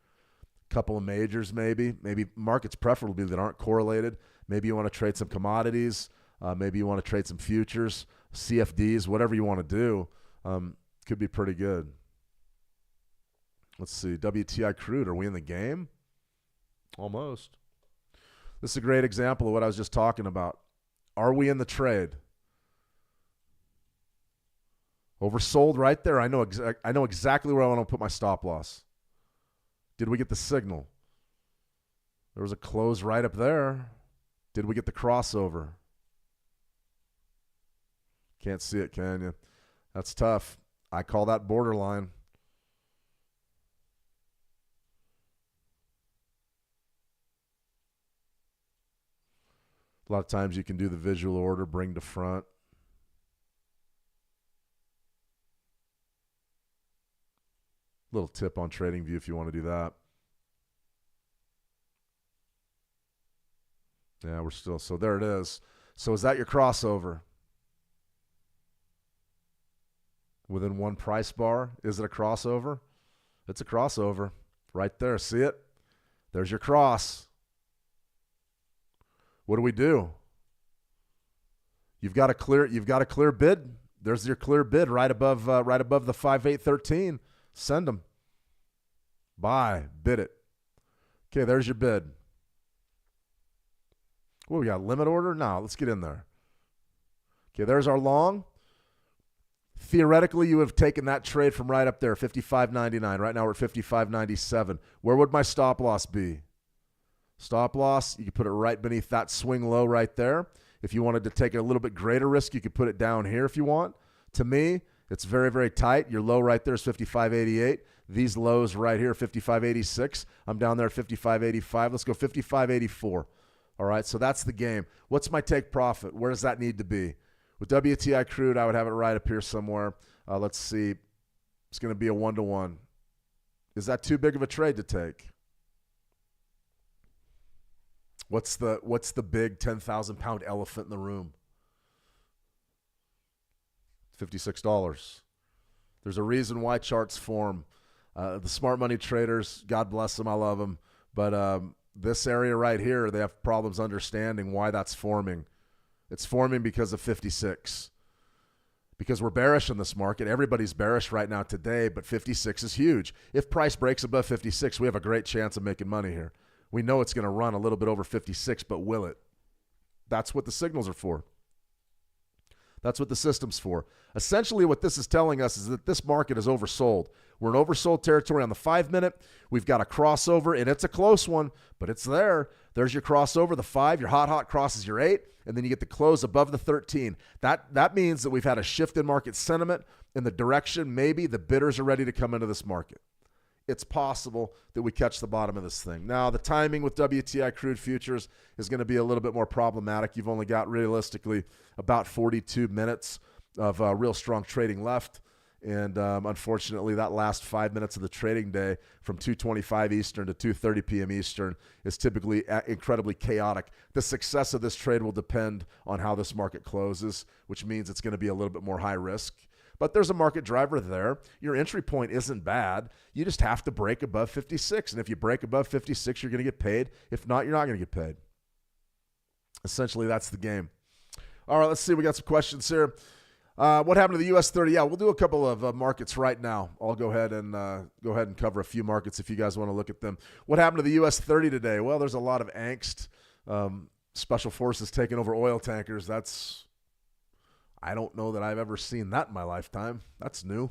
a couple of majors maybe markets preferably that aren't correlated. Maybe you want to trade some commodities. Maybe you want to trade some futures, CFDs, whatever you want to do. Could be pretty good. Let's see, WTI crude, are we in the game? Almost. This is a great example of what I was just talking about. Are we in the trade? Oversold right there. I know exactly where I want to put my stop loss. Did we get the signal? There was a close right up there. Did we get the crossover? Can't see it, can you? That's tough. I call that borderline. A lot of times you can do the visual order, bring to front. Little tip on TradingView if you want to do that. Yeah, we're still, so there it is. So is that your crossover? Within one price bar, is it a crossover? It's a crossover right there. See it? There's your cross. What do we do? You've got a clear bid. There's your clear bid right above the 5.813. Send them. Buy. Bid it. Okay, there's your bid. What we got? Limit order? No, let's get in there. Okay, there's our long. Theoretically, you would have taken that trade from right up there, 55.99. Right now we're at 55.97. Where would my stop loss be? Stop loss, you could put it right beneath that swing low right there. If you wanted to take a little bit greater risk, you could put it down here if you want. To me, it's very, very tight. Your low right there is 55.88. These lows right here, 55.86. I'm down there at 55.85. Let's go 55.84. All right, so that's the game. What's my take profit? Where does that need to be? With WTI crude, I would have it right up here somewhere. Let's see. It's going to be a 1-to-1. Is that too big of a trade to take? What's the big 10,000-pound elephant in the room? $56. There's a reason why charts form. The smart money traders, God bless them, I love them. But this area right here, they have problems understanding why that's forming. It's forming because of 56. Because we're bearish in this market. Everybody's bearish right now today, but 56 is huge. If price breaks above 56, we have a great chance of making money here. We know it's going to run a little bit over 56, but will it? That's what the signals are for. That's what the system's for. Essentially, what this is telling us is that this market is oversold. We're in oversold territory on the 5-minute. We've got a crossover, and it's a close one, but it's there. There's your crossover, the 5. Your hot crosses your 8, and then you get the close above the 13. That means that we've had a shift in market sentiment in the direction maybe the bidders are ready to come into this market. It's possible that we catch the bottom of this thing. Now, the timing with WTI crude futures is going to be a little bit more problematic. You've only got realistically about 42 minutes of real strong trading left. And unfortunately, that last 5 minutes of the trading day from 2:25 Eastern to 2:30 p.m. Eastern is typically incredibly chaotic. The success of this trade will depend on how this market closes, which means it's going to be a little bit more high risk. But there's a market driver there. Your entry point isn't bad. You just have to break above 56. And if you break above 56, you're going to get paid. If not, you're not going to get paid. Essentially, that's the game. All right, let's see. We got some questions here. What happened to the US 30? Yeah, we'll do a couple of markets right now. I'll go ahead and cover a few markets if you guys want to look at them. What happened to the US 30 today? Well, there's a lot of angst. Special forces taking over oil tankers. I don't know that I've ever seen that in my lifetime. That's new.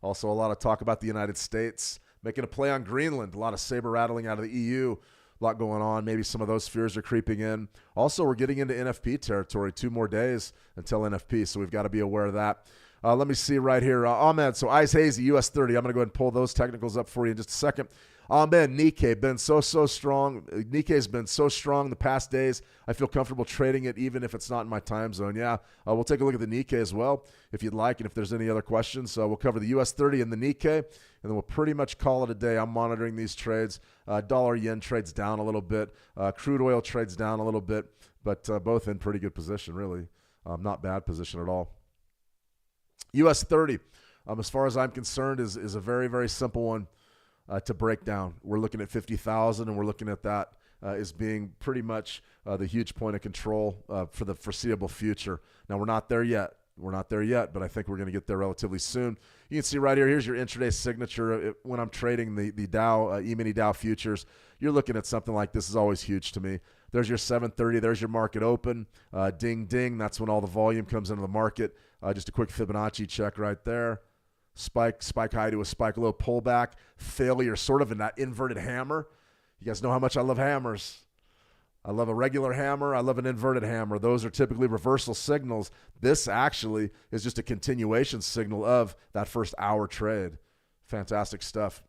Also, a lot of talk about the United States making a play on Greenland. A lot of saber rattling out of the EU. A lot going on. Maybe some of those fears are creeping in. Also, we're getting into NFP territory. 2 more days until NFP, so we've got to be aware of that. Let me see right here. Ahmed, so Eyes Hazy, US 30. I'm going to go ahead and pull those technicals up for you in just a second. Ahmed, Nikkei, been so strong. Nikkei's been so strong the past days. I feel comfortable trading it even if it's not in my time zone. Yeah, we'll take a look at the Nikkei as well if you'd like, and if there's any other questions. We'll cover the US 30 and the Nikkei, and then we'll pretty much call it a day. I'm monitoring these trades. Dollar yen trades down a little bit. Crude oil trades down a little bit. but both in pretty good position, really. Not bad position at all. US 30, as far as I'm concerned, is a very, very simple one to break down. We're looking at 50,000, and we're looking at that as being pretty much the huge point of control for the foreseeable future. Now, we're not there yet. But I think we're going to get there relatively soon. You can see right here, here's your intraday signature. When I'm trading the Dow, E-mini Dow futures, you're looking at something like this is always huge to me. There's your 7:30. There's your market open. Ding, ding. That's when all the volume comes into the market. Just a quick Fibonacci check right there. Spike high to a spike low pullback. Failure, sort of in that inverted hammer. You guys know how much I love hammers. I love a regular hammer. I love an inverted hammer. Those are typically reversal signals. This actually is just a continuation signal of that first hour trade. Fantastic stuff.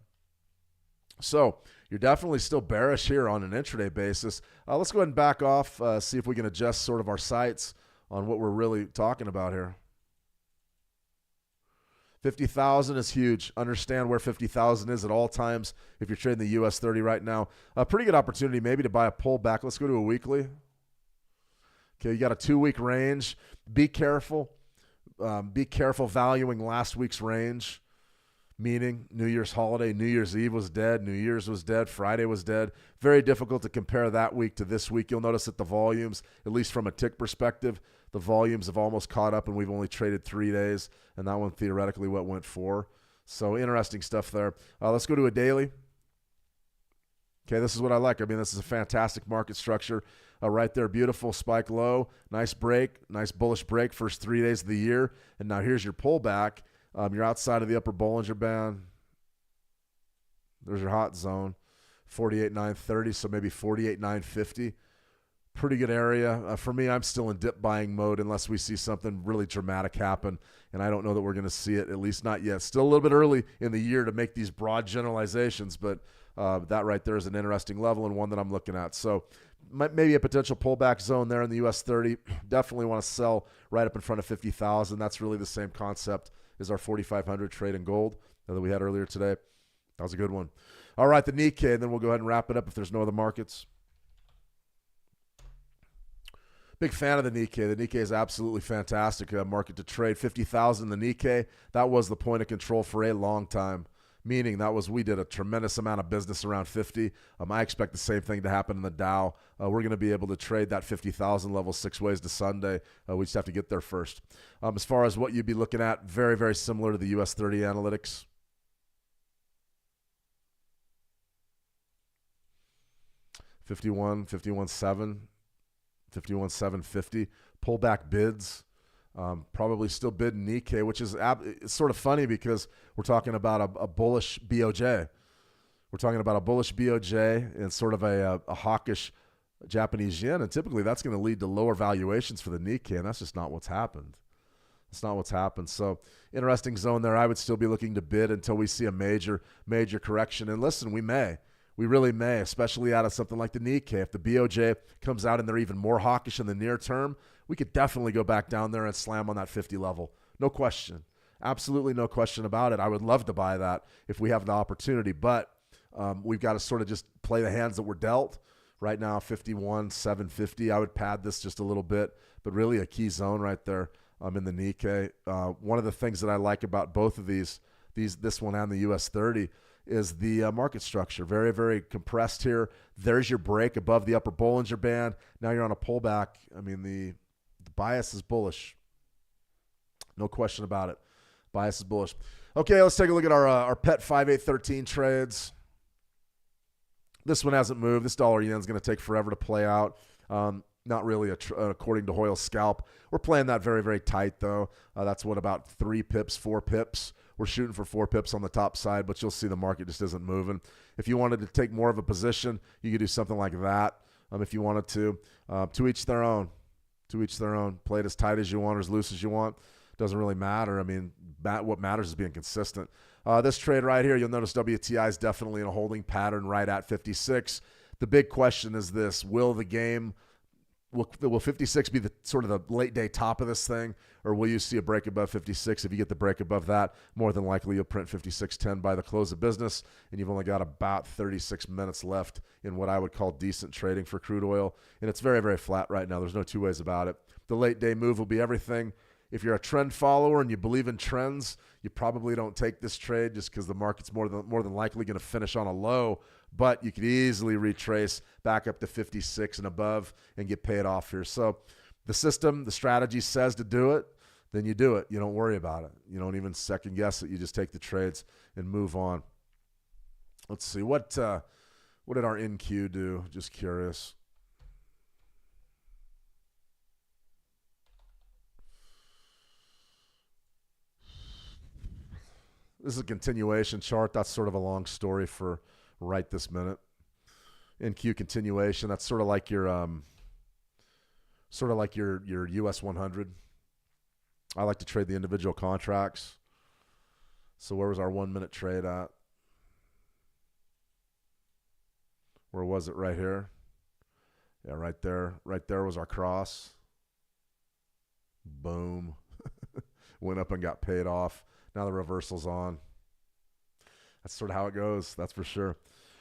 So you're definitely still bearish here on an intraday basis. Let's go ahead and back off, see if we can adjust sort of our sights on what we're really talking about here. 50,000 is huge. Understand where 50,000 is at all times if you're trading the US 30 right now. A pretty good opportunity maybe to buy a pullback. Let's go to a weekly. Okay, you got a 2-week range. Be careful. Be careful valuing last week's range, meaning New Year's holiday, New Year's Eve was dead, New Year's was dead, Friday was dead. Very difficult to compare that week to this week. You'll notice that the volumes, at least from a tick perspective, the volumes have almost caught up, and we've only traded 3 days, and that one theoretically went 4. So interesting stuff there. Let's go to a daily. Okay, this is what I like. I mean, this is a fantastic market structure right there. Beautiful spike low, nice break, nice bullish break, first 3 days of the year. And now here's your pullback. You're outside of the upper Bollinger Band. There's your hot zone, 48,930, so maybe 48,950. Pretty good area. For me, I'm still in dip buying mode unless we see something really dramatic happen, and I don't know that we're going to see it, at least not yet. Still a little bit early in the year to make these broad generalizations, but that right there is an interesting level and one that I'm looking at. So maybe a potential pullback zone there in the US 30. Definitely want to sell right up in front of 50,000. That's really the same concept as our 4,500 trade in gold that we had earlier today. That was a good one. All right, the Nikkei, and then we'll go ahead and wrap it up if there's no other markets. Big fan of the Nikkei. The Nikkei is absolutely fantastic market to trade. 50,000 the Nikkei, that was the point of control for a long time, meaning we did a tremendous amount of business around 50. I expect the same thing to happen in the Dow. We're going to be able to trade that 50,000 level 6 ways to Sunday. We just have to get there first. As far as what you'd be looking at, very, very similar to the US 30 analytics. $51, $51.7. 51,750 pullback bids, probably still bidding Nikkei, which is it's sort of funny because we're talking about a bullish BOJ. We're talking about a bullish BOJ and sort of a hawkish Japanese yen, and typically that's going to lead to lower valuations for the Nikkei, and that's just not what's happened. It's not what's happened. So interesting zone there. I would still be looking to bid until we see a major correction. And listen, we really may, especially out of something like the Nikkei. If the BOJ comes out and they're even more hawkish in the near term, we could definitely go back down there and slam on that 50 level. No question. Absolutely no question about it. I would love to buy that if we have the opportunity, but we've got to sort of just play the hands that we're dealt. Right now, 51,750. I would pad this just a little bit, but really a key zone right there in the Nikkei. One of the things that I like about both of this one and the US 30, is the market structure. Very, very compressed here. There's your break above the upper Bollinger Band. Now you're on a pullback. I mean, the bias is bullish. No question about it. Bias is bullish. Okay, let's take a look at our pet 5813 trades. This one hasn't moved. This dollar yen is going to take forever to play out. Not really according to Hoyle's scalp. We're playing that very, very tight, though. That's what, about 3 pips, 4 pips. We're shooting for 4 pips on the top side, but you'll see the market just isn't moving. If you wanted to take more of a position, you could do something like that if you wanted to. To each their own. To each their own. Play it as tight as you want or as loose as you want. Doesn't really matter. I mean, what matters is being consistent. This trade right here, you'll notice WTI is definitely in a holding pattern right at 56. The big question is this: will the game Will 56 be the sort of the late day top of this thing, or will you see a break above 56? If you get the break above that, more than likely you'll print 56.10 by the close of business, and you've only got about 36 minutes left in what I would call decent trading for crude oil, and it's very, very flat right now. There's no two ways about it. The late day move will be everything. If you're a trend follower and you believe in trends, you probably don't take this trade just because the market's more than likely going to finish on a low, but you could easily retrace back up to 56 and above and get paid off here. So the system, the strategy says to do it, then you do it. You don't worry about it. You don't even second guess it. You just take the trades and move on. Let's see. What did our NQ do? Just curious. This is a continuation chart. That's sort of a long story for right this minute. NQ continuation. That's sort of like your US 100. I like to trade the individual contracts. So where was our 1 minute trade at? Where was it? Right here. Yeah, right there. Right there was our cross. Boom. Went up and got paid off. Now the reversal's on. That's sort of how it goes. That's for sure.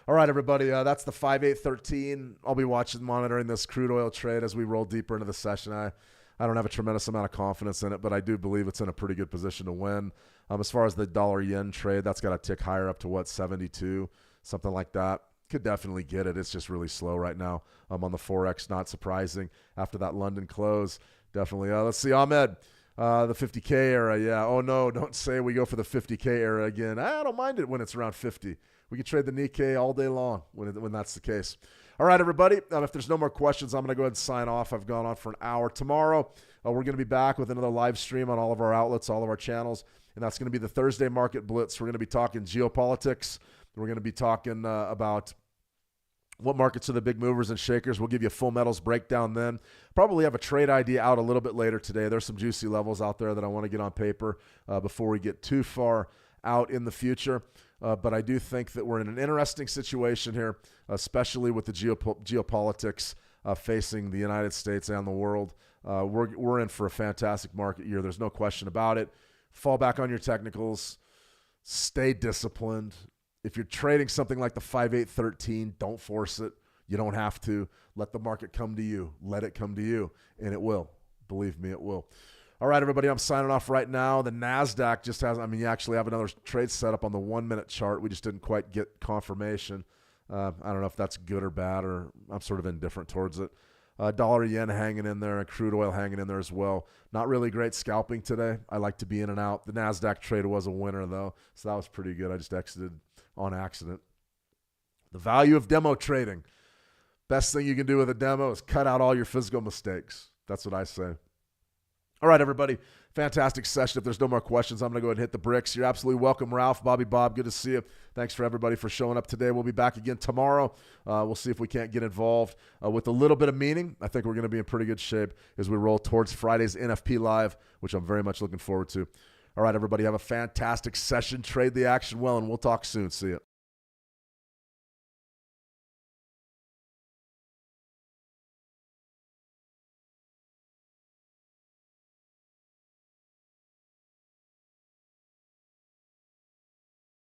All right, everybody. That's the 5/8/13. I'll be monitoring this crude oil trade as we roll deeper into the session. I don't have a tremendous amount of confidence in it, but I do believe it's in a pretty good position to win. As far as the dollar-yen trade, that's got to tick higher up to, 72, something like that. Could definitely get it. It's just really slow right now. On the Forex, not surprising after that London close. Definitely. Let's see, Ahmed. The 50K era, yeah. Oh, no, don't say we go for the 50K era again. I don't mind it when it's around 50. We can trade the Nikkei all day long when that's the case. All right, everybody. If there's no more questions, I'm going to go ahead and sign off. I've gone on for an hour. Tomorrow, we're going to be back with another live stream on all of our outlets, all of our channels, and that's going to be the Thursday Market Blitz. We're going to be talking geopolitics. We're going to be talking about what markets are the big movers and shakers. We'll give you a full metals breakdown then. Probably have a trade idea out a little bit later today. There's some juicy levels out there that I want to get on paper before we get too far out in the future. But I do think that we're in an interesting situation here, especially with the geopolitics facing the United States and the world. We're in for a fantastic market year. There's no question about it. Fall back on your technicals. Stay disciplined. If you're trading something like the 5/8/13, don't force it. You don't have to. Let the market come to you. Let it come to you, and it will. Believe me, it will. All right, everybody, I'm signing off right now. The NASDAQ just has, you actually have another trade set up on the 1 minute chart. We just didn't quite get confirmation. I don't know if that's good or bad, or I'm sort of indifferent towards it. Dollar yen hanging in there and crude oil hanging in there as well. Not really great scalping today. I like to be in and out. The NASDAQ trade was a winner, though, so that was pretty good. I just exited on accident. The value of demo trading. Best thing you can do with a demo is cut out all your physical mistakes. That's what I say. All right, everybody. Fantastic session. If there's no more questions, I'm going to go ahead and hit the bricks. You're absolutely welcome, Ralph, Bobby, Bob. Good to see you. Thanks for everybody for showing up today. We'll be back again tomorrow. We'll see if we can't get involved with a little bit of meaning. I think we're going to be in pretty good shape as we roll towards Friday's NFP Live, which I'm very much looking forward to. All right, everybody. Have a fantastic session. Trade the action well, and we'll talk soon. See you.